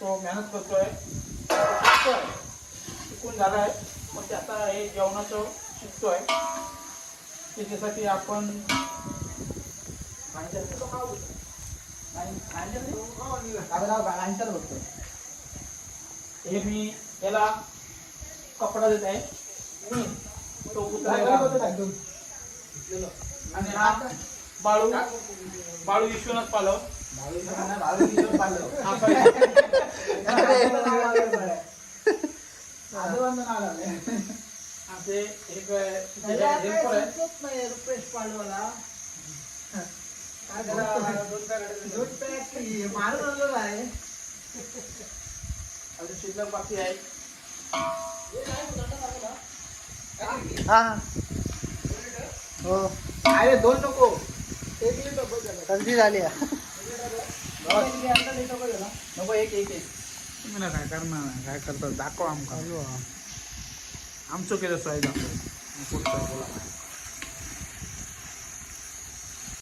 तो मेहनत करतोय, शिकतोय, शिकून झालाय. मग ते आता हे जेवणाचं शिकतोय. त्याच्यासाठी आपण हे मी याला कपडा देत आहे. तो आणि हा बाळू बाळू विश्वनाथ पालव. आमचे एक रुपेश पालवाला मारून आहे. अजून शिल्लक बाकी आहे. हा हो अरे 2 नको, 1 लिटर सर्दी झाली नको, एक मला काय करणार, काय करतात दाखव आमका. आमचं केलं सोय दाखव. पुढचं बोला.